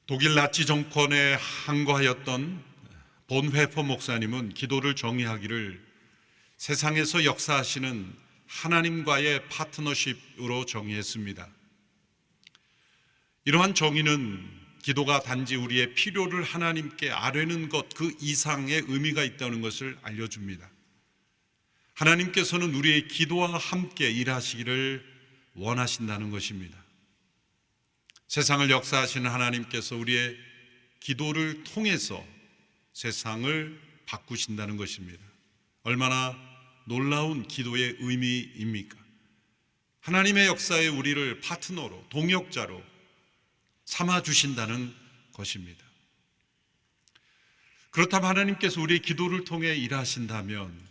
독일 나치 정권에 항거하였던 본회퍼 목사님은 기도를 정의하기를 세상에서 역사하시는 하나님과의 파트너십으로 정의했습니다. 이러한 정의는 기도가 단지 우리의 필요를 하나님께 아뢰는 것 그 이상의 의미가 있다는 것을 알려줍니다. 하나님께서는 우리의 기도와 함께 일하시기를 원하신다는 것입니다. 세상을 역사하시는 하나님께서 우리의 기도를 통해서 세상을 바꾸신다는 것입니다. 얼마나 놀라운 기도의 의미입니까? 하나님의 역사에 우리를 파트너로, 동역자로 삼아주신다는 것입니다. 그렇다면 하나님께서 우리의 기도를 통해 일하신다면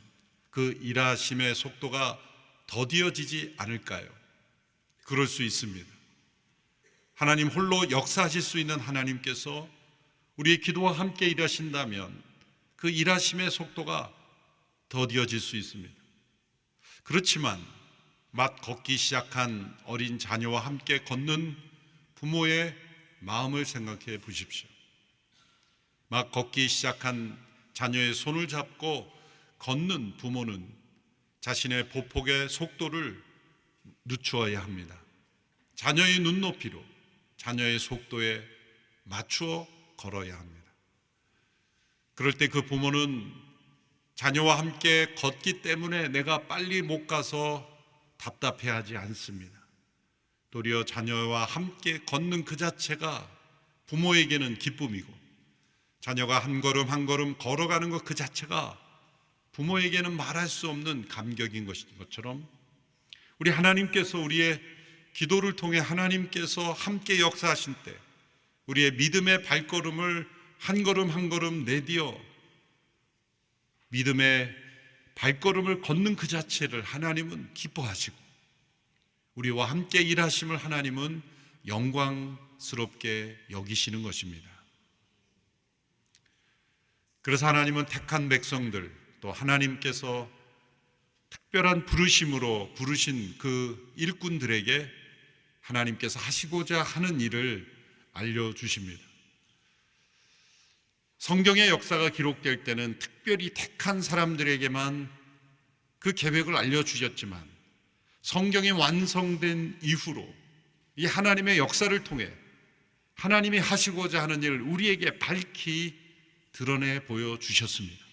그 일하심의 속도가 더디어지지 않을까요? 그럴 수 있습니다. 하나님 홀로 역사하실 수 있는 하나님께서 우리의 기도와 함께 일하신다면 그 일하심의 속도가 더디어질 수 있습니다. 그렇지만 막 걷기 시작한 어린 자녀와 함께 걷는 부모의 마음을 생각해 보십시오. 막 걷기 시작한 자녀의 손을 잡고 걷는 부모는 자신의 보폭의 속도를 늦추어야 합니다. 자녀의 눈높이로, 자녀의 속도에 맞추어 걸어야 합니다. 그럴 때 그 부모는 자녀와 함께 걷기 때문에 내가 빨리 못 가서 답답해하지 않습니다. 도리어 자녀와 함께 걷는 그 자체가 부모에게는 기쁨이고, 자녀가 한 걸음 한 걸음 걸어가는 것 그 자체가 부모에게는 말할 수 없는 감격인 것처럼 우리 하나님께서 우리의 기도를 통해 하나님께서 함께 역사하신 때 우리의 믿음의 발걸음을 한 걸음 한 걸음 내디어 믿음의 발걸음을 걷는 그 자체를 하나님은 기뻐하시고 우리와 함께 일하심을 하나님은 영광스럽게 여기시는 것입니다. 그래서 하나님은 택한 백성들, 또 하나님께서 특별한 부르심으로 부르신 그 일꾼들에게 하나님께서 하시고자 하는 일을 알려주십니다. 성경의 역사가 기록될 때는 특별히 택한 사람들에게만 그 계획을 알려주셨지만 성경이 완성된 이후로 이 하나님의 역사를 통해 하나님이 하시고자 하는 일을 우리에게 밝히 드러내 보여주셨습니다.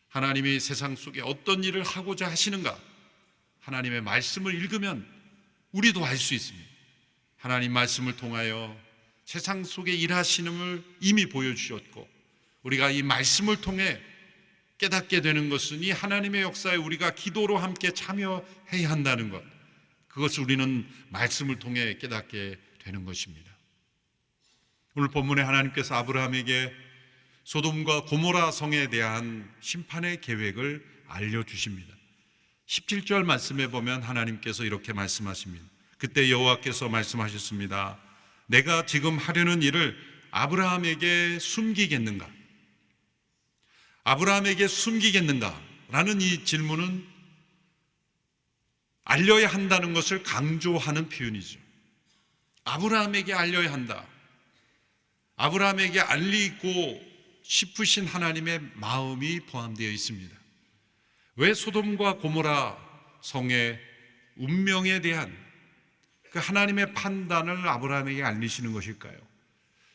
하나님이 세상 속에 어떤 일을 하고자 하시는가? 하나님의 말씀을 읽으면 우리도 알 수 있습니다. 하나님 말씀을 통하여 세상 속에 일하시는을 이미 보여주셨고 우리가 이 말씀을 통해 깨닫게 되는 것은 이 하나님의 역사에 우리가 기도로 함께 참여해야 한다는 것, 그것을 우리는 말씀을 통해 깨닫게 되는 것입니다. 오늘 본문에 하나님께서 아브라함에게 소돔과 고모라 성에 대한 심판의 계획을 알려주십니다. 17절 말씀에 보면 하나님께서 이렇게 말씀하십니다. 그때 여호와께서 말씀하셨습니다. 내가 지금 하려는 일을 아브라함에게 숨기겠는가? 아브라함에게 숨기겠는가? 라는 이 질문은 알려야 한다는 것을 강조하는 표현이죠. 아브라함에게 알려야 한다. 아브라함에게 알리고 싶으신 하나님의 마음이 포함되어 있습니다. 왜 소돔과 고모라 성의 운명에 대한 그 하나님의 판단을 아브라함에게 알리시는 것일까요?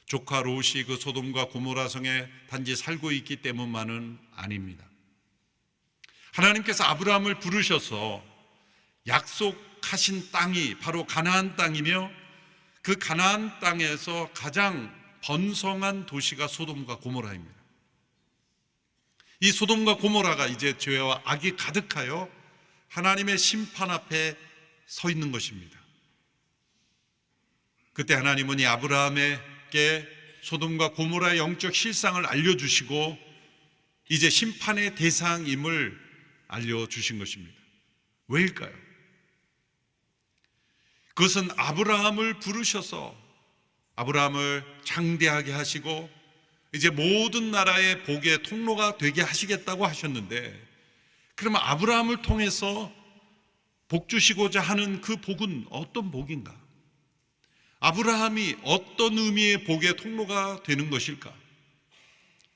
조카 롯이 그 소돔과 고모라 성에 단지 살고 있기 때문만은 아닙니다. 하나님께서 아브라함을 부르셔서 약속하신 땅이 바로 가나안 땅이며 그 가나안 땅에서 가장 번성한 도시가 소돔과 고모라입니다. 이 소돔과 고모라가 이제 죄와 악이 가득하여 하나님의 심판 앞에 서 있는 것입니다. 그때 하나님은 이 아브라함에게 소돔과 고모라의 영적 실상을 알려주시고 이제 심판의 대상임을 알려주신 것입니다. 왜일까요? 그것은 아브라함을 부르셔서 아브라함을 장대하게 하시고 이제 모든 나라의 복의 통로가 되게 하시겠다고 하셨는데, 그러면 아브라함을 통해서 복 주시고자 하는 그 복은 어떤 복인가? 아브라함이 어떤 의미의 복의 통로가 되는 것일까?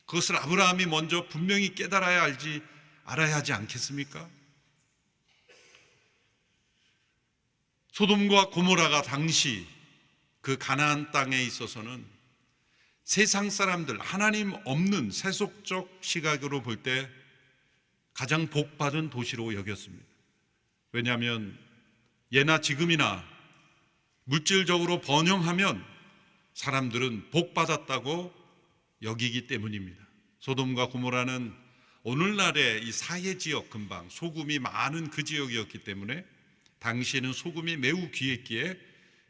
그것을 아브라함이 먼저 분명히 알아야 하지 않겠습니까? 소돔과 고모라가 당시 그 가나안 땅에 있어서는 세상 사람들, 하나님 없는 세속적 시각으로 볼 때 가장 복받은 도시로 여겼습니다. 왜냐하면 예나 지금이나 물질적으로 번영하면 사람들은 복받았다고 여기기 때문입니다. 소돔과 고모라는 오늘날의 이 사해지역 근방, 소금이 많은 그 지역이었기 때문에 당시에는 소금이 매우 귀했기에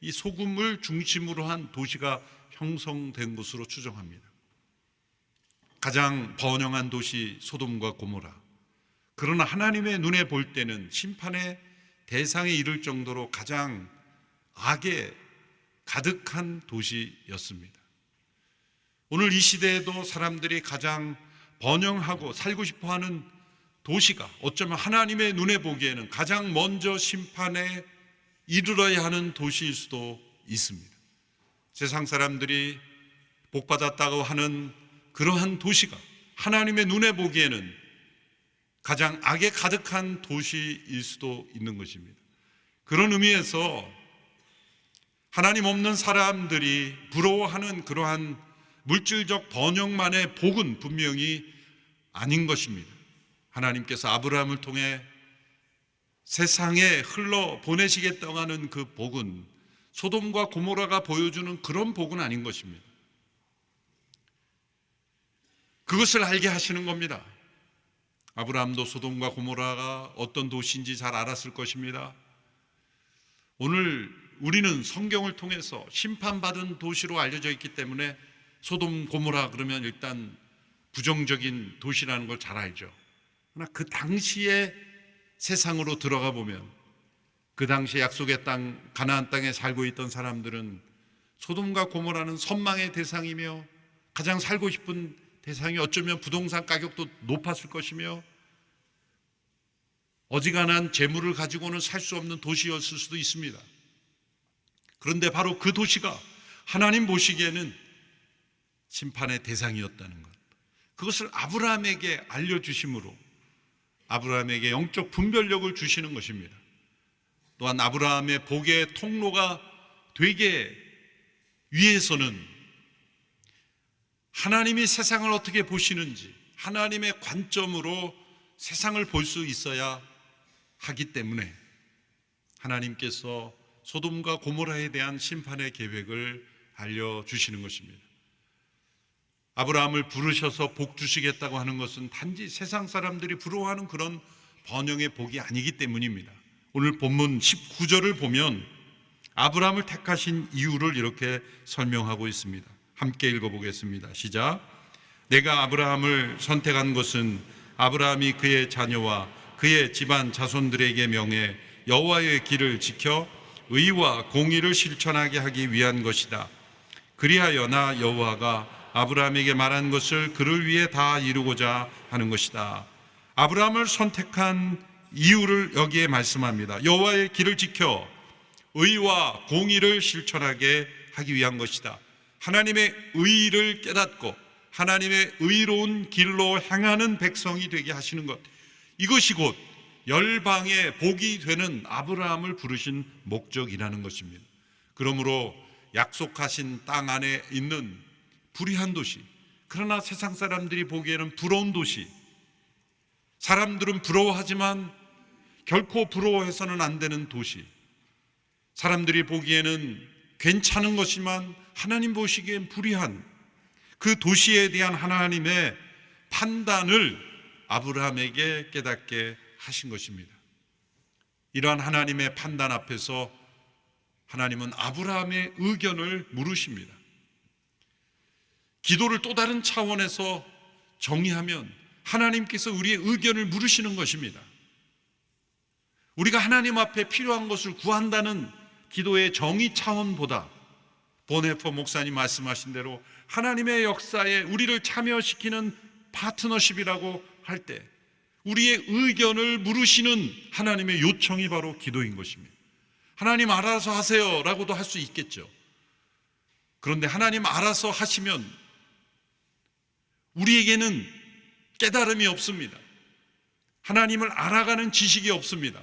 이 소금을 중심으로 한 도시가 형성된 것으로 추정합니다. 가장 번영한 도시 소돔과 고모라. 그러나 하나님의 눈에 볼 때는 심판의 대상에 이를 정도로 가장 악에 가득한 도시였습니다. 오늘 이 시대에도 사람들이 가장 번영하고 살고 싶어하는 도시가 어쩌면 하나님의 눈에 보기에는 가장 먼저 심판에 이르러야 하는 도시일 수도 있습니다. 세상 사람들이 복받았다고 하는 그러한 도시가 하나님의 눈에 보기에는 가장 악에 가득한 도시일 수도 있는 것입니다. 그런 의미에서 하나님 없는 사람들이 부러워하는 그러한 물질적 번영만의 복은 분명히 아닌 것입니다. 하나님께서 아브라함을 통해 세상에 흘러 보내시겠다고 하는 그 복은 소돔과 고모라가 보여주는 그런 복은 아닌 것입니다. 그것을 알게 하시는 겁니다. 아브라함도 소돔과 고모라가 어떤 도시인지 잘 알았을 것입니다. 오늘 우리는 성경을 통해서 심판받은 도시로 알려져 있기 때문에 소돔 고모라 그러면 일단 부정적인 도시라는 걸 잘 알죠. 그러나 그 당시에 세상으로 들어가 보면 그 당시에 약속의 땅 가나안 땅에 살고 있던 사람들은 소돔과 고모라는 선망의 대상이며 가장 살고 싶은 대상이 어쩌면 부동산 가격도 높았을 것이며 어지간한 재물을 가지고는 살 수 없는 도시였을 수도 있습니다. 그런데 바로 그 도시가 하나님 보시기에는 심판의 대상이었다는 것, 그것을 아브라함에게 알려주심으로 아브라함에게 영적 분별력을 주시는 것입니다. 또한 아브라함의 복의 통로가 되게 위해서는 하나님이 세상을 어떻게 보시는지 하나님의 관점으로 세상을 볼 수 있어야 하기 때문에 하나님께서 소돔과 고모라에 대한 심판의 계획을 알려주시는 것입니다. 아브라함을 부르셔서 복 주시겠다고 하는 것은 단지 세상 사람들이 부러워하는 그런 번영의 복이 아니기 때문입니다. 오늘 본문 19절을 보면 아브라함을 택하신 이유를 이렇게 설명하고 있습니다. 함께 읽어보겠습니다. 시작. 내가 아브라함을 선택한 것은 아브라함이 그의 자녀와 그의 집안 자손들에게 명해 여호와의 길을 지켜 의와 공의를 실천하게 하기 위한 것이다. 그리하여 나 여호와가 아브라함에게 말한 것을 그를 위해 다 이루고자 하는 것이다. 아브라함을 선택한 이유를 여기에 말씀합니다. 여호와의 길을 지켜 의와 공의를 실천하게 하기 위한 것이다. 하나님의 의를 깨닫고 하나님의 의로운 길로 행하는 백성이 되게 하시는 것, 이것이 곧 열방의 복이 되는 아브라함을 부르신 목적이라는 것입니다. 그러므로 약속하신 땅 안에 있는 불의한 도시, 그러나 세상 사람들이 보기에는 부러운 도시, 사람들은 부러워하지만 결코 부러워해서는 안 되는 도시, 사람들이 보기에는 괜찮은 것이지만 하나님 보시기엔 불의한 그 도시에 대한 하나님의 판단을 아브라함에게 깨닫게 하신 것입니다. 이러한 하나님의 판단 앞에서 하나님은 아브라함의 의견을 물으십니다. 기도를 또 다른 차원에서 정의하면 하나님께서 우리의 의견을 물으시는 것입니다. 우리가 하나님 앞에 필요한 것을 구한다는 기도의 정의 차원보다 보네퍼 목사님 말씀하신 대로 하나님의 역사에 우리를 참여시키는 파트너십이라고 할 때 우리의 의견을 물으시는 하나님의 요청이 바로 기도인 것입니다. 하나님 알아서 하세요 라고도 할 수 있겠죠. 그런데 하나님 알아서 하시면 우리에게는 깨달음이 없습니다. 하나님을 알아가는 지식이 없습니다.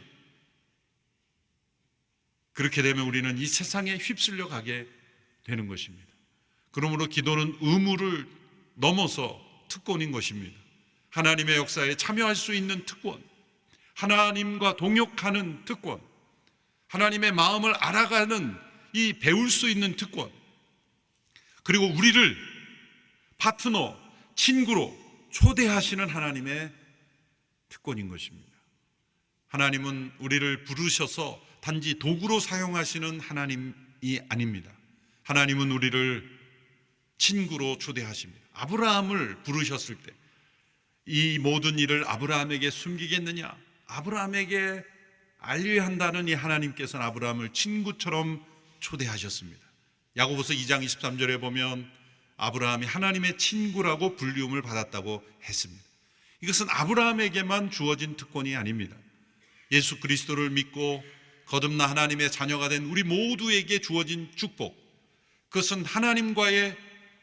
그렇게 되면 우리는 이 세상에 휩쓸려 가게 되는 것입니다. 그러므로 기도는 의무를 넘어서 특권인 것입니다. 하나님의 역사에 참여할 수 있는 특권, 하나님과 동역하는 특권, 하나님의 마음을 알아가는 이 배울 수 있는 특권, 그리고 우리를 파트너, 친구로 초대하시는 하나님의 특권인 것입니다. 하나님은 우리를 부르셔서 단지 도구로 사용하시는 하나님이 아닙니다. 하나님은 우리를 친구로 초대하십니다. 아브라함을 부르셨을 때 이 모든 일을 아브라함에게 숨기겠느냐? 아브라함에게 알려야 한다는 이 하나님께서는 아브라함을 친구처럼 초대하셨습니다. 야고보서 2장 23절에 보면 아브라함이 하나님의 친구라고 불리움을 받았다고 했습니다. 이것은 아브라함에게만 주어진 특권이 아닙니다. 예수 그리스도를 믿고 거듭나 하나님의 자녀가 된 우리 모두에게 주어진 축복, 그것은 하나님과의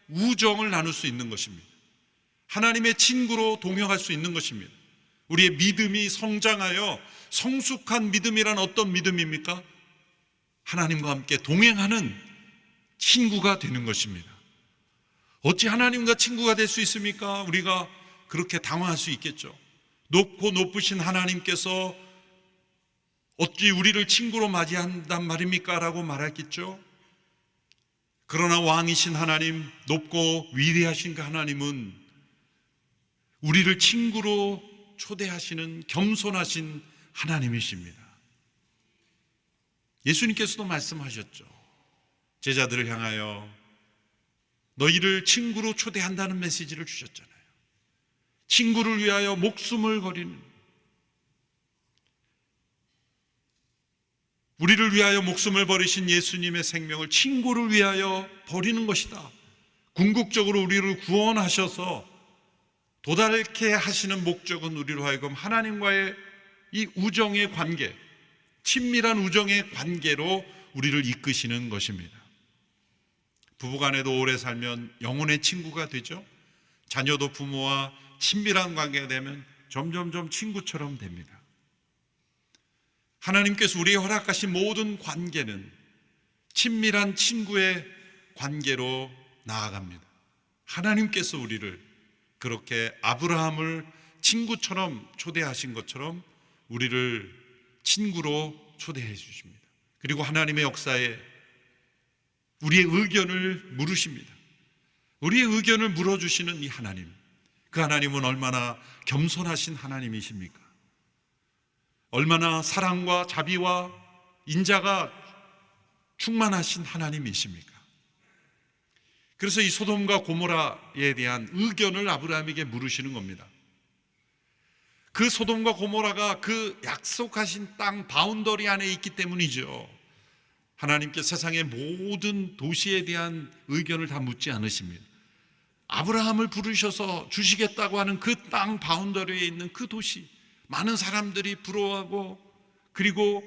우정을 나눌 수 있는 것입니다. 하나님의 친구로 동역할 수 있는 것입니다. 우리의 믿음이 성장하여 성숙한 믿음이란 어떤 믿음입니까? 하나님과 함께 동행하는 친구가 되는 것입니다. 어찌 하나님과 친구가 될 수 있습니까? 우리가 그렇게 당황할 수 있겠죠. 높고 높으신 하나님께서 어찌 우리를 친구로 맞이한단 말입니까? 라고 말했겠죠. 그러나 왕이신 하나님, 높고 위대하신 그 하나님은 우리를 친구로 초대하시는 겸손하신 하나님이십니다. 예수님께서도 말씀하셨죠. 제자들을 향하여 너희를 친구로 초대한다는 메시지를 주셨잖아요. 친구를 위하여 목숨을 버리는, 우리를 위하여 목숨을 버리신 예수님의 생명을 친구를 위하여 버리는 것이다. 궁극적으로 우리를 구원하셔서 도달케 하시는 목적은 우리로 하여금 하나님과의 이 우정의 관계, 친밀한 우정의 관계로 우리를 이끄시는 것입니다. 부부간에도 오래 살면 영혼의 친구가 되죠. 자녀도 부모와 친밀한 관계가 되면 점점점 친구처럼 됩니다. 하나님께서 우리에게 허락하신 모든 관계는 친밀한 친구의 관계로 나아갑니다. 하나님께서 우리를 그렇게 아브라함을 친구처럼 초대하신 것처럼 우리를 친구로 초대해 주십니다. 그리고 하나님의 역사에 우리의 의견을 물으십니다. 우리의 의견을 물어주시는 이 하나님, 그 하나님은 얼마나 겸손하신 하나님이십니까? 얼마나 사랑과 자비와 인자가 충만하신 하나님이십니까? 그래서 이 소돔과 고모라에 대한 의견을 아브라함에게 물으시는 겁니다. 그 소돔과 고모라가 그 약속하신 땅 바운더리 안에 있기 때문이죠. 하나님께 세상의 모든 도시에 대한 의견을 다 묻지 않으십니다. 아브라함을 부르셔서 주시겠다고 하는 그 땅 바운더리에 있는 그 도시, 많은 사람들이 부러워하고 그리고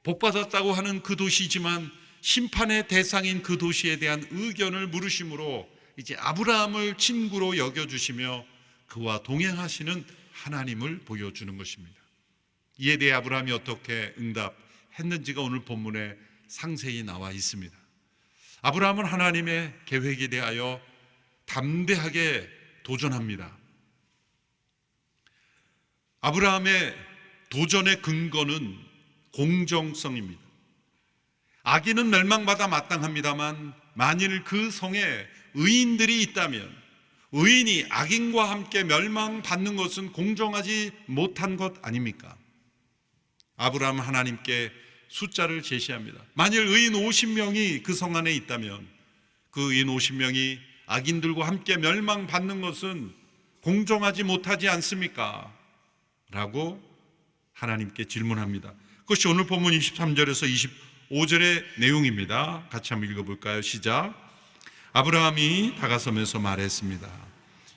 복받았다고 하는 그 도시지만 심판의 대상인 그 도시에 대한 의견을 물으심으로 이제 아브라함을 친구로 여겨주시며 그와 동행하시는 하나님을 보여주는 것입니다. 이에 대해 아브라함이 어떻게 응답했는지가 오늘 본문에 상세히 나와 있습니다. 아브라함은 하나님의 계획에 대하여 담대하게 도전합니다. 아브라함의 도전의 근거는 공정성입니다. 악인은 멸망받아 마땅합니다만 만일 그 성에 의인들이 있다면 의인이 악인과 함께 멸망받는 것은 공정하지 못한 것 아닙니까? 아브라함은 하나님께 숫자를 제시합니다. 만일 의인 50명이 그 성 안에 있다면 그 의인 50명이 악인들과 함께 멸망받는 것은 공정하지 못하지 않습니까? 라고 하나님께 질문합니다. 그것이 오늘 본문 23절에서 25절의 내용입니다. 같이 한번 읽어볼까요? 시작. 아브라함이 다가서면서 말했습니다.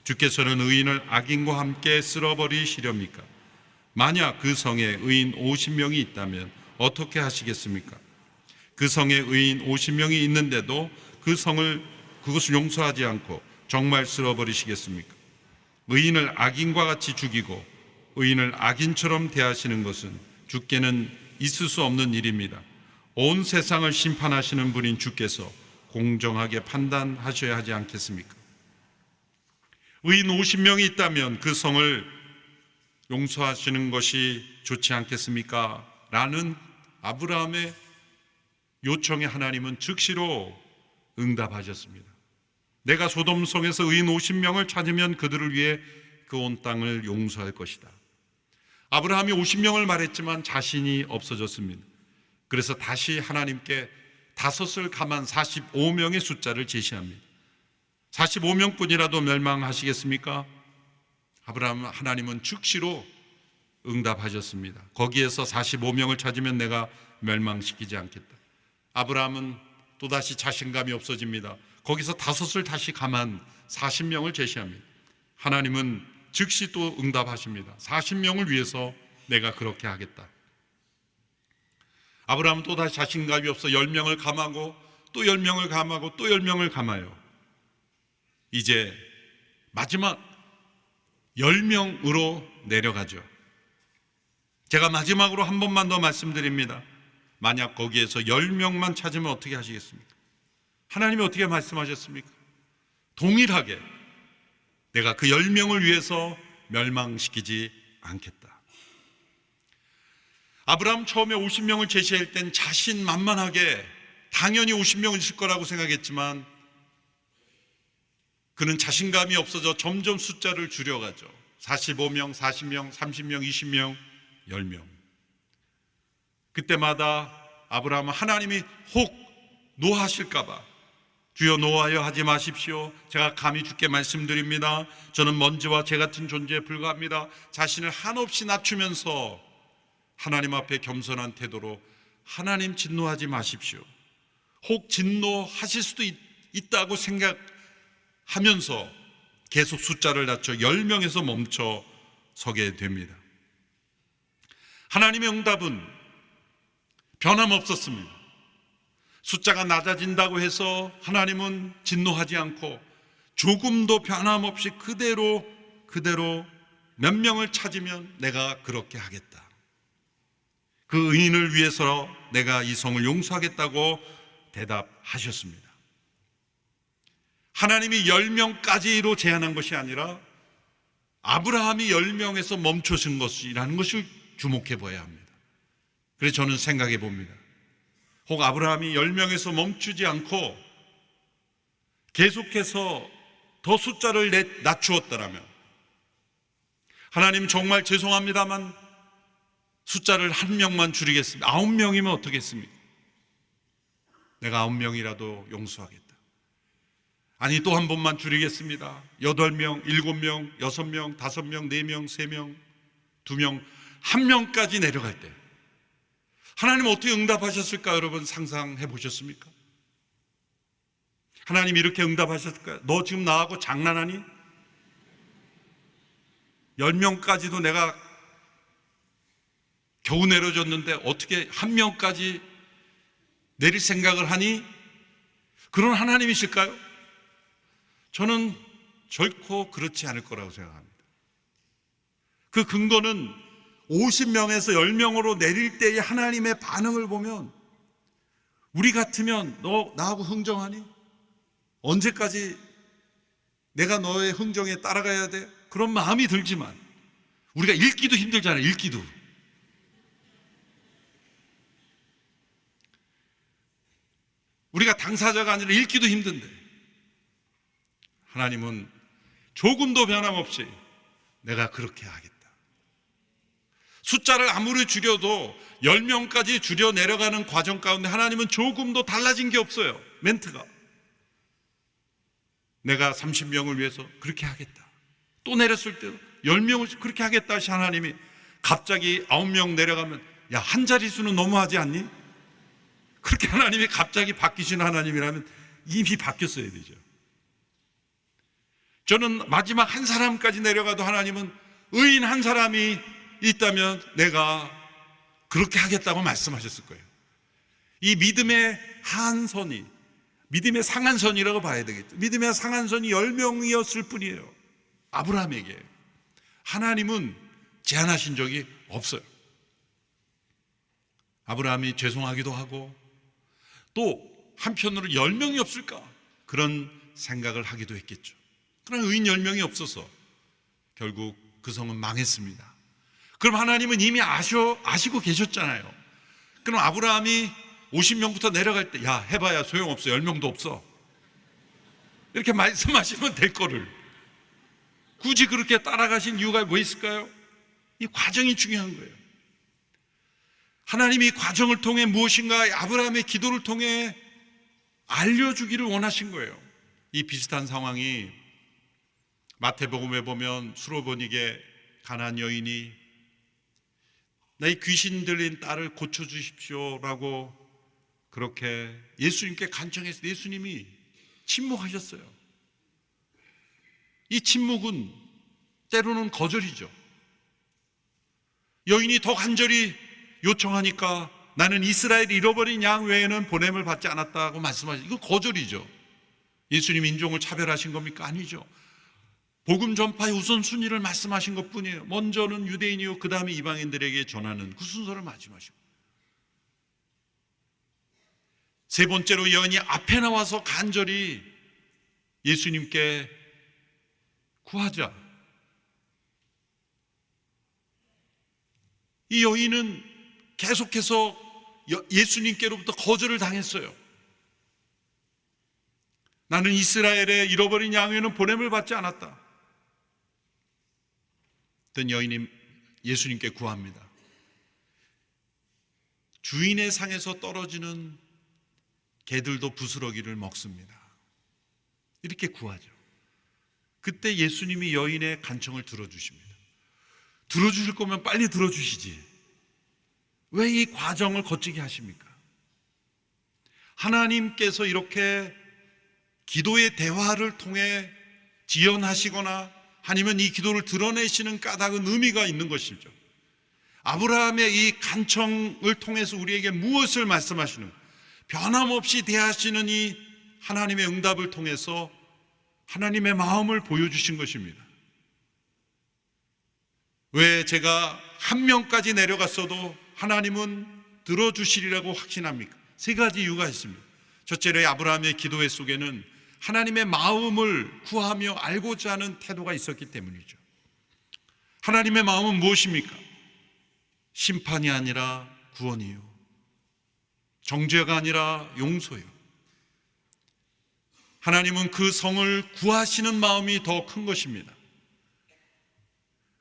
주께서는 의인을 악인과 함께 쓸어버리시렵니까? 만약 그 성에 의인 50명이 있다면 어떻게 하시겠습니까? 그 성에 의인 50명이 있는데도 그것을 용서하지 않고 정말 쓸어버리시겠습니까? 의인을 악인과 같이 죽이고 의인을 악인처럼 대하시는 것은 주께는 있을 수 없는 일입니다. 온 세상을 심판하시는 분인 주께서 공정하게 판단하셔야 하지 않겠습니까? 의인 50명이 있다면 그 성을 용서하시는 것이 좋지 않겠습니까? 라는 아브라함의 요청에 하나님은 즉시로 응답하셨습니다. 내가 소돔성에서 의인 50명을 찾으면 그들을 위해 그 온 땅을 용서할 것이다. 아브라함이 50명을 말했지만 자신이 없어졌습니다. 그래서 다시 하나님께 다섯을 감한 45명의 숫자를 제시합니다. 45명뿐이라도 멸망하시겠습니까? 하나님은 즉시로 응답하셨습니다. 거기에서 45명을 찾으면 내가 멸망시키지 않겠다. 아브라함은 또다시 자신감이 없어집니다. 거기서 다섯을 다시 감한 40명을 제시합니다. 하나님은 즉시 또 응답하십니다. 40명을 위해서 내가 그렇게 하겠다. 아브라함은 또다시 자신감이 없어 10명을 감하고 또 10명을 감하고 또 10명을 감아요. 이제 마지막 10명으로 내려가죠. 제가 마지막으로 한 번만 더 말씀드립니다. 만약 거기에서 10명만 찾으면 어떻게 하시겠습니까? 하나님이 어떻게 말씀하셨습니까? 동일하게 내가 그 10명을 위해서 멸망시키지 않겠다. 아브라함 처음에 50명을 제시할 땐 자신만만하게 당연히 50명을 있을 거라고 생각했지만 그는 자신감이 없어져 점점 숫자를 줄여가죠. 45명, 40명, 30명, 20명, 10명. 그때마다 아브라함은 하나님이 혹 노하실까 봐 주여 노하여 하지 마십시오. 제가 감히 주께 말씀드립니다. 저는 먼지와 재 같은 존재에 불과합니다. 자신을 한없이 낮추면서 하나님 앞에 겸손한 태도로 하나님 진노하지 마십시오. 혹 진노하실 수도 있다고 생각하면서 계속 숫자를 낮춰 10명에서 멈춰 서게 됩니다. 하나님의 응답은 변함없었습니다. 숫자가 낮아진다고 해서 하나님은 진노하지 않고 조금도 변함없이 그대로 몇 명을 찾으면 내가 그렇게 하겠다. 그 의인을 위해서 내가 이 성을 용서하겠다고 대답하셨습니다. 하나님이 10명까지로 제한한 것이 아니라 아브라함이 10명에서 멈춰진 것이라는 것을 주목해 봐야 합니다. 그래서 저는 생각해 봅니다. 혹 아브라함이 10명에서 멈추지 않고 계속해서 더 숫자를 낮추었더라면 하나님 정말 죄송합니다만 숫자를 한 명만 줄이겠습니다. 9명이면 어떻겠습니까? 내가 9명이라도 용서하겠다. 아니 또 한 번만 줄이겠습니다. 8명, 7명, 6명, 5명, 4명, 3명, 2명, 1명까지 내려갈 때 하나님 어떻게 응답하셨을까? 여러분 상상해 보셨습니까? 하나님 이렇게 응답하셨을까요? 너 지금 나하고 장난하니? 10명까지도 내가 겨우 내려줬는데 어떻게 1명까지 내릴 생각을 하니? 그런 하나님이실까요? 저는 결코 그렇지 않을 거라고 생각합니다. 그 근거는 50명에서 10명으로 내릴 때의 하나님의 반응을 보면 우리 같으면 너 나하고 흥정하니? 언제까지 내가 너의 흥정에 따라가야 돼? 그런 마음이 들지만 우리가 읽기도 힘들잖아요. 읽기도. 우리가 당사자가 아니라 읽기도 힘든데 하나님은 조금도 변함없이 내가 그렇게 하겠다. 숫자를 아무리 줄여도 10명까지 줄여 내려가는 과정 가운데 하나님은 조금도 달라진 게 없어요. 멘트가. 내가 30명을 위해서 그렇게 하겠다. 또 내렸을 때도 10명을 그렇게 하겠다 하시 하나님이 갑자기 9명 내려가면 야, 한 자릿수는 너무하지 않니? 그렇게 하나님이 갑자기 바뀌시는 하나님이라면 이미 바뀌었어야 되죠. 저는 마지막 한 사람까지 내려가도 하나님은 의인 한 사람이 있다면 내가 그렇게 하겠다고 말씀하셨을 거예요. 이 믿음의 한 선이 믿음의 상한선이라고 봐야 되겠죠. 믿음의 상한선이 10명이었을 뿐이에요. 아브라함에게. 하나님은 제한하신 적이 없어요. 아브라함이 죄송하기도 하고 또 한편으로 10명이 없을까? 그런 생각을 하기도 했겠죠. 그러나 의인 10명이 없어서 결국 그 성은 망했습니다. 그럼 하나님은 이미 아시고 계셨잖아요. 그럼 아브라함이 50명부터 내려갈 때, 야, 해봐야 소용없어. 10명도 없어. 이렇게 말씀하시면 될 거를 굳이 그렇게 따라가신 이유가 뭐 있을까요? 이 과정이 중요한 거예요. 하나님이 이 과정을 통해 무엇인가 아브라함의 기도를 통해 알려주기를 원하신 거예요. 이 비슷한 상황이 마태복음에 보면 수로보니게 가나안 여인이 나의 귀신 들린 딸을 고쳐주십시오라고 그렇게 예수님께 간청해서 예수님이 침묵하셨어요. 이 침묵은 때로는 거절이죠. 여인이 더 간절히 요청하니까 나는 이스라엘 잃어버린 양 외에는 보냄을 받지 않았다고 말씀하시죠. 이거 거절이죠. 예수님 인종을 차별하신 겁니까? 아니죠. 복음 전파의 우선순위를 말씀하신 것뿐이에요. 먼저는 유대인이요 그 다음에 이방인들에게 전하는 그 순서를 말씀하시고, 세 번째로 여인이 앞에 나와서 간절히 예수님께 구하자. 이 여인은 계속해서 예수님께로부터 거절을 당했어요. 나는 이스라엘의 잃어버린 양에는 보냄을 받지 않았다. 어떤 여인이 예수님께 구합니다. 주인의 상에서 떨어지는 개들도 부스러기를 먹습니다. 이렇게 구하죠. 그때 예수님이 여인의 간청을 들어주십니다. 들어주실 거면 빨리 들어주시지. 왜 이 과정을 거치게 하십니까? 하나님께서 이렇게 기도의 대화를 통해 지연하시거나 아니면 이 기도를 드러내시는 까닭은 의미가 있는 것이죠. 아브라함의 이 간청을 통해서 우리에게 무엇을 말씀하시는, 변함없이 대하시는 이 하나님의 응답을 통해서 하나님의 마음을 보여주신 것입니다. 왜 제가 한 명까지 내려갔어도 하나님은 들어주시리라고 확신합니까? 세 가지 이유가 있습니다. 첫째로 아브라함의 기도회 속에는 하나님의 마음을 구하며 알고자 하는 태도가 있었기 때문이죠. 하나님의 마음은 무엇입니까? 심판이 아니라 구원이요, 정죄가 아니라 용서요. 하나님은 그 성을 구하시는 마음이 더 큰 것입니다.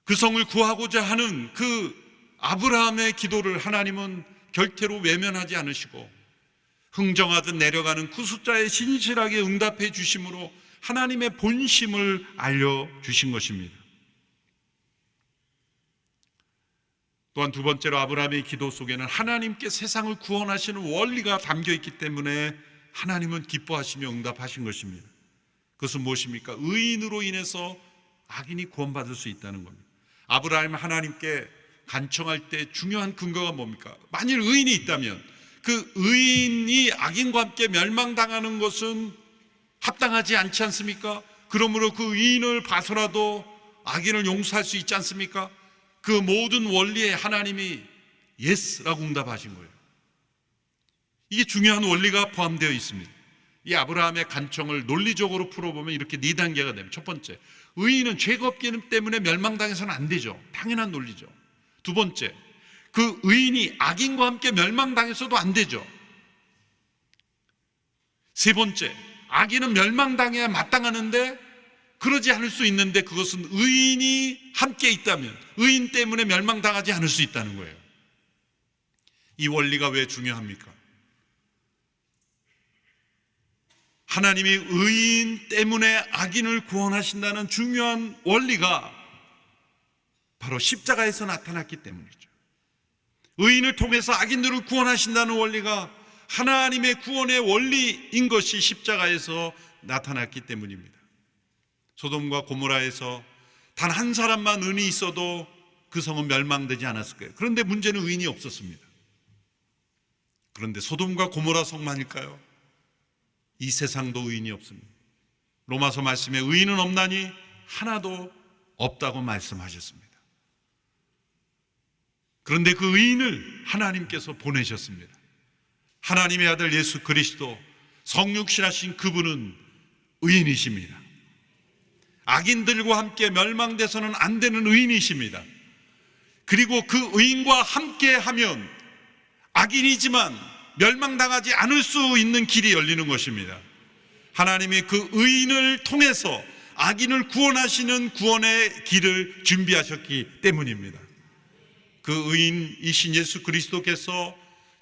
그 성을 구하고자 하는 그 아브라함의 기도를 하나님은 결태로 외면하지 않으시고 흥정하듯 내려가는 그 숫자에 신실하게 응답해 주심으로 하나님의 본심을 알려주신 것입니다. 또한 두 번째로 아브라함의 기도 속에는 하나님께 세상을 구원하시는 원리가 담겨 있기 때문에 하나님은 기뻐하시며 응답하신 것입니다. 그것은 무엇입니까? 의인으로 인해서 악인이 구원받을 수 있다는 겁니다. 아브라함이 하나님께 간청할 때 중요한 근거가 뭡니까? 만일 의인이 있다면 그 의인이 악인과 함께 멸망당하는 것은 합당하지 않지 않습니까? 그러므로 그 의인을 봐서라도 악인을 용서할 수 있지 않습니까? 그 모든 원리에 하나님이 예스라고 응답하신 거예요. 이게 중요한 원리가 포함되어 있습니다. 이 아브라함의 간청을 논리적으로 풀어보면 이렇게 네 단계가 됩니다. 첫 번째, 의인은 죄가 없기 때문에 멸망당해서는 안 되죠. 당연한 논리죠. 두 번째, 그 의인이 악인과 함께 멸망당해서도 안 되죠. 세 번째, 악인은 멸망당해야 마땅하는데 그러지 않을 수 있는데 그것은 의인이 함께 있다면 의인 때문에 멸망당하지 않을 수 있다는 거예요. 이 원리가 왜 중요합니까? 하나님이 의인 때문에 악인을 구원하신다는 중요한 원리가 바로 십자가에서 나타났기 때문이죠. 의인을 통해서 악인들을 구원하신다는 원리가 하나님의 구원의 원리인 것이 십자가에서 나타났기 때문입니다. 소돔과 고모라에서 단 한 사람만 의인이 있어도 그 성은 멸망되지 않았을 거예요. 그런데 문제는 의인이 없었습니다. 그런데 소돔과 고모라 성만일까요? 이 세상도 의인이 없습니다. 로마서 말씀에 의인은 없나니 하나도 없다고 말씀하셨습니다. 그런데 그 의인을 하나님께서 보내셨습니다. 하나님의 아들 예수 그리스도, 성육신하신 그분은 의인이십니다. 악인들과 함께 멸망돼서는 안 되는 의인이십니다. 그리고 그 의인과 함께 하면 악인이지만 멸망당하지 않을 수 있는 길이 열리는 것입니다. 하나님이 그 의인을 통해서 악인을 구원하시는 구원의 길을 준비하셨기 때문입니다. 그 의인이신 예수 그리스도께서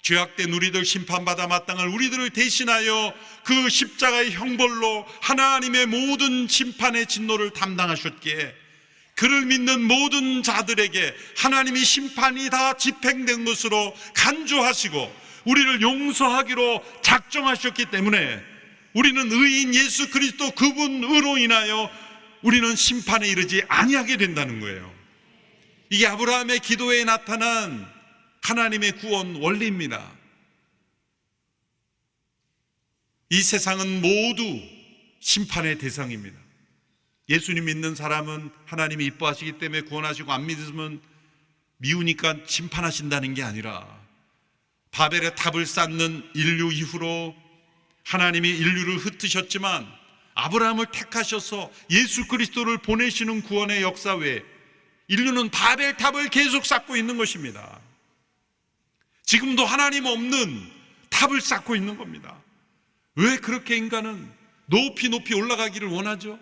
죄악된 우리들, 심판받아 마땅할 우리들을 대신하여 그 십자가의 형벌로 하나님의 모든 심판의 진노를 담당하셨기에 그를 믿는 모든 자들에게 하나님이 심판이 다 집행된 것으로 간주하시고 우리를 용서하기로 작정하셨기 때문에 우리는 의인 예수 그리스도 그분으로 인하여 우리는 심판에 이르지 아니하게 된다는 거예요. 이게 아브라함의 기도에 나타난 하나님의 구원 원리입니다. 이 세상은 모두 심판의 대상입니다. 예수님 믿는 사람은 하나님이 이뻐하시기 때문에 구원하시고, 안 믿으면 미우니까 심판하신다는 게 아니라 바벨의 탑을 쌓는 인류 이후로 하나님이 인류를 흩으셨지만 아브라함을 택하셔서 예수 그리스도를 보내시는 구원의 역사 외에 인류는 바벨 탑을 계속 쌓고 있는 것입니다. 지금도 하나님 없는 탑을 쌓고 있는 겁니다. 왜 그렇게 인간은 높이 높이 올라가기를 원하죠?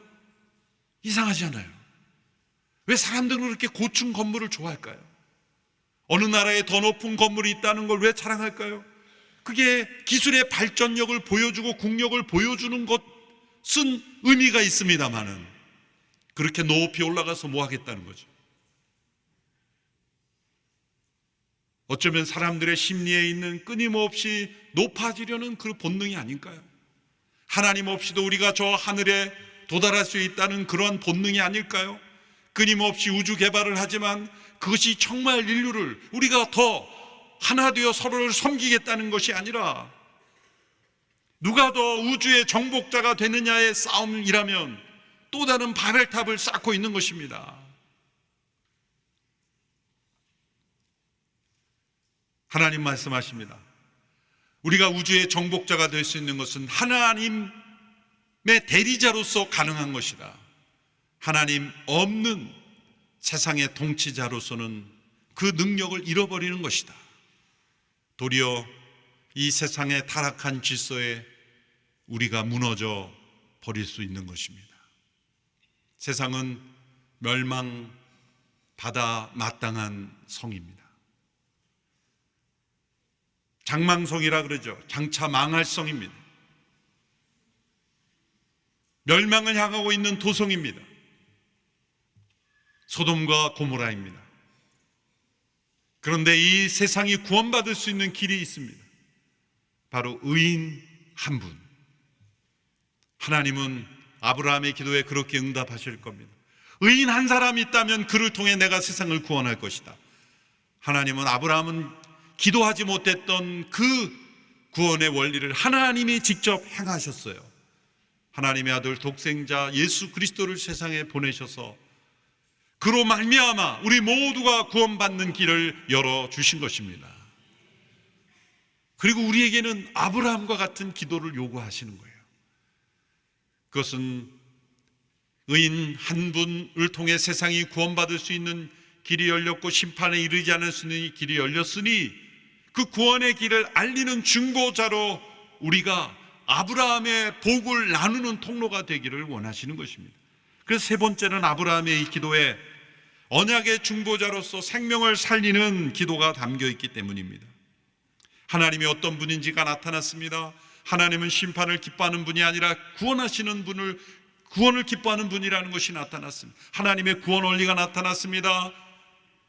이상하지 않아요? 왜 사람들은 그렇게 고층 건물을 좋아할까요? 어느 나라에 더 높은 건물이 있다는 걸 왜 자랑할까요? 그게 기술의 발전력을 보여주고 국력을 보여주는 것은 의미가 있습니다만은 그렇게 높이 올라가서 뭐 하겠다는 거죠? 어쩌면 사람들의 심리에 있는 끊임없이 높아지려는 그 본능이 아닐까요? 하나님 없이도 우리가 저 하늘에 도달할 수 있다는 그러한 본능이 아닐까요? 끊임없이 우주 개발을 하지만 그것이 정말 인류를, 우리가 더 하나 되어 서로를 섬기겠다는 것이 아니라 누가 더 우주의 정복자가 되느냐의 싸움이라면 또 다른 바벨탑을 쌓고 있는 것입니다. 하나님 말씀하십니다. 우리가 우주의 정복자가 될 수 있는 것은 하나님의 대리자로서 가능한 것이다. 하나님 없는 세상의 통치자로서는 그 능력을 잃어버리는 것이다. 도리어 이 세상의 타락한 질서에 우리가 무너져 버릴 수 있는 것입니다. 세상은 멸망받아 마땅한 성입니다. 장망성이라 그러죠. 장차 망할 성입니다. 멸망을 향하고 있는 도성입니다. 소돔과 고모라입니다. 그런데 이 세상이 구원받을 수 있는 길이 있습니다. 바로 의인 한 분. 하나님은 아브라함의 기도에 그렇게 응답하실 겁니다. 의인 한 사람이 있다면 그를 통해 내가 세상을 구원할 것이다. 하나님은 아브라함은 기도하지 못했던 그 구원의 원리를 하나님이 직접 행하셨어요. 하나님의 아들 독생자 예수 그리스도를 세상에 보내셔서 그로 말미암아 우리 모두가 구원받는 길을 열어주신 것입니다. 그리고 우리에게는 아브라함과 같은 기도를 요구하시는 거예요. 그것은 의인 한 분을 통해 세상이 구원받을 수 있는 길이 열렸고 심판에 이르지 않을 수 있는 길이 열렸으니 그 구원의 길을 알리는 중보자로 우리가 아브라함의 복을 나누는 통로가 되기를 원하시는 것입니다. 그래서 세 번째는 아브라함의 이 기도에 언약의 중보자로서 생명을 살리는 기도가 담겨 있기 때문입니다. 하나님이 어떤 분인지가 나타났습니다. 하나님은 심판을 기뻐하는 분이 아니라 구원을 기뻐하는 분이라는 것이 나타났습니다. 하나님의 구원 원리가 나타났습니다.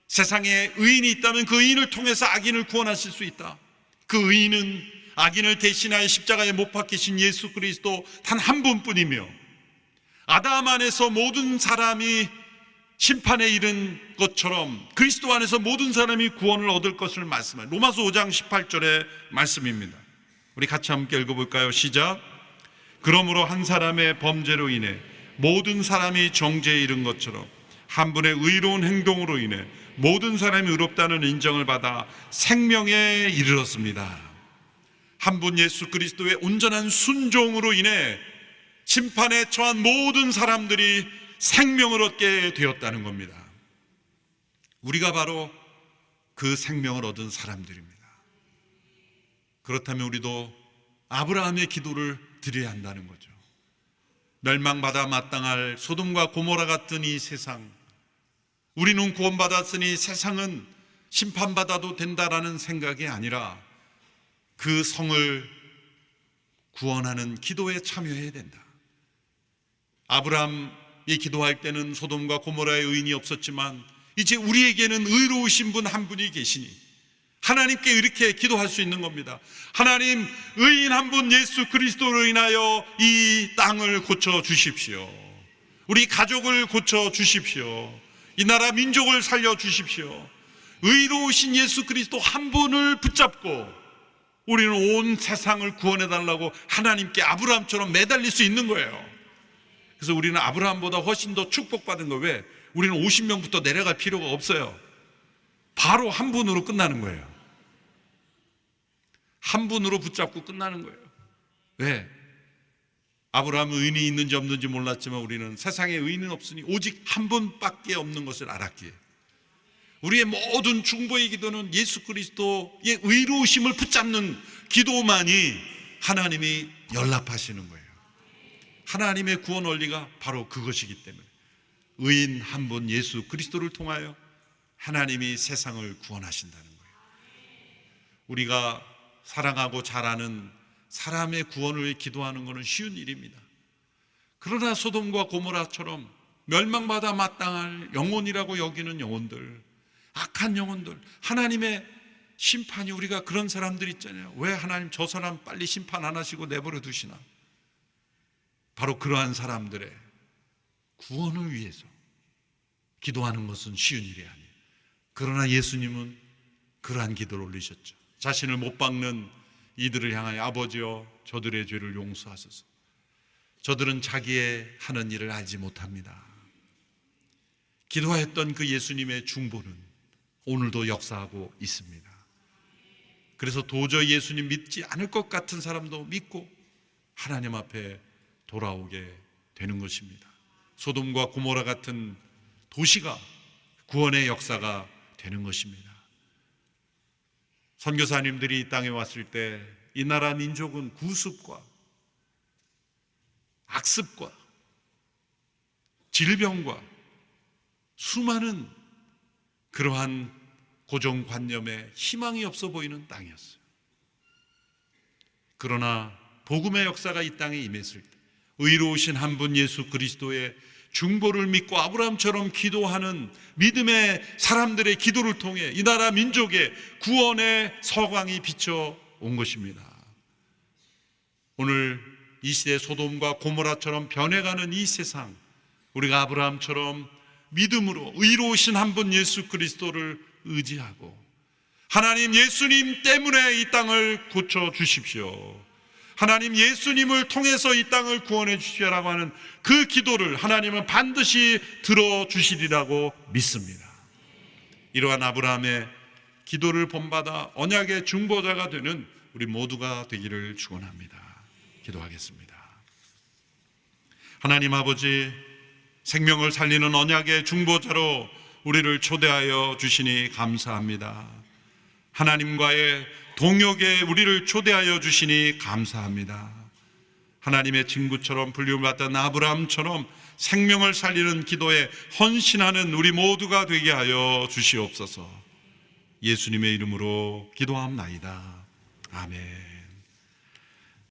세상에 의인이 있다면 그 의인을 통해서 악인을 구원하실 수 있다. 그 의인은 악인을 대신하여 십자가에 못 박히신 예수 그리스도 단 한 분뿐이며 아담 안에서 모든 사람이 심판에 이른 것처럼 그리스도 안에서 모든 사람이 구원을 얻을 것을 말씀합니다. 로마서 5장 18절의 말씀입니다. 우리 같이 함께 읽어볼까요? 시작. 그러므로 한 사람의 범죄로 인해 모든 사람이 정죄에 이른 것처럼 한 분의 의로운 행동으로 인해 모든 사람이 의롭다는 인정을 받아 생명에 이르렀습니다. 한 분 예수 그리스도의 온전한 순종으로 인해 심판에 처한 모든 사람들이 생명을 얻게 되었다는 겁니다. 우리가 바로 그 생명을 얻은 사람들입니다. 그렇다면 우리도 아브라함의 기도를 드려야 한다는 거죠. 멸망받아 마땅할 소돔과 고모라 같은 이 세상, 우리는 구원받았으니 세상은 심판받아도 된다라는 생각이 아니라 그 성을 구원하는 기도에 참여해야 된다. 아브라함이 기도할 때는 소돔과 고모라의 의인이 없었지만 이제 우리에게는 의로우신 분 한 분이 계시니 하나님께 이렇게 기도할 수 있는 겁니다. 하나님, 의인 한 분 예수 그리스도로 인하여 이 땅을 고쳐 주십시오. 우리 가족을 고쳐 주십시오. 이 나라 민족을 살려 주십시오. 의로우신 예수 그리스도 한 분을 붙잡고 우리는 온 세상을 구원해 달라고 하나님께 아브라함처럼 매달릴 수 있는 거예요. 그래서 우리는 아브라함보다 훨씬 더 축복받은 거. 왜? 우리는 50명부터 내려갈 필요가 없어요. 바로 한 분으로 끝나는 거예요. 한 분으로 붙잡고 끝나는 거예요. 왜? 아브라함은 의인이 있는지 없는지 몰랐지만 우리는 세상에 의인은 없으니 오직 한 분밖에 없는 것을 알았기에 우리의 모든 중보의 기도는 예수 그리스도의 의로우심을 붙잡는 기도만이 하나님이 연락하시는 거예요. 하나님의 구원 원리가 바로 그것이기 때문에 의인 한 분 예수 그리스도를 통하여 하나님이 세상을 구원하신다는 거예요. 우리가 사랑하고 잘 아는 사람의 구원을 기도하는 것은 쉬운 일입니다. 그러나 소돔과 고모라처럼 멸망받아 마땅할 영혼이라고 여기는 영혼들, 악한 영혼들, 하나님의 심판이, 우리가 그런 사람들 있잖아요. 왜 하나님 저 사람 빨리 심판 안 하시고 내버려 두시나? 바로 그러한 사람들의 구원을 위해서 기도하는 것은 쉬운 일이 아니에요. 그러나 예수님은 그러한 기도를 올리셨죠. 자신을 못 박는 이들을 향하여 아버지여 저들의 죄를 용서하소서. 저들은 자기의 하는 일을 알지 못합니다. 기도하였던 그 예수님의 중보는 오늘도 역사하고 있습니다. 그래서 도저히 예수님 믿지 않을 것 같은 사람도 믿고 하나님 앞에 돌아오게 되는 것입니다. 소돔과 고모라 같은 도시가 구원의 역사가 되는 것입니다. 선교사님들이 이 땅에 왔을 때 이 나라 민족은 구습과 악습과 질병과 수많은 그러한 고정관념에 희망이 없어 보이는 땅이었어요. 그러나 복음의 역사가 이 땅에 임했을 때 의로우신 한 분 예수 그리스도의 중보를 믿고 아브라함처럼 기도하는 믿음의 사람들의 기도를 통해 이 나라 민족의 구원의 서광이 비춰온 것입니다. 오늘 이 시대 소돔과 고모라처럼 변해가는 이 세상, 우리가 아브라함처럼 믿음으로 의로우신 한 분 예수 그리스도를 의지하고 하나님 예수님 때문에 이 땅을 고쳐 주십시오, 하나님 예수님을 통해서 이 땅을 구원해 주시라고 하는 그 기도를 하나님은 반드시 들어주시리라고 믿습니다. 이러한 아브라함의 기도를 본받아 언약의 중보자가 되는 우리 모두가 되기를 축원합니다. 기도하겠습니다. 하나님 아버지, 생명을 살리는 언약의 중보자로 우리를 초대하여 주시니 감사합니다. 하나님과의 동역에 우리를 초대하여 주시니 감사합니다. 하나님의 친구처럼 불림받던 아브라함처럼 생명을 살리는 기도에 헌신하는 우리 모두가 되게 하여 주시옵소서. 예수님의 이름으로 기도합나이다. 아멘.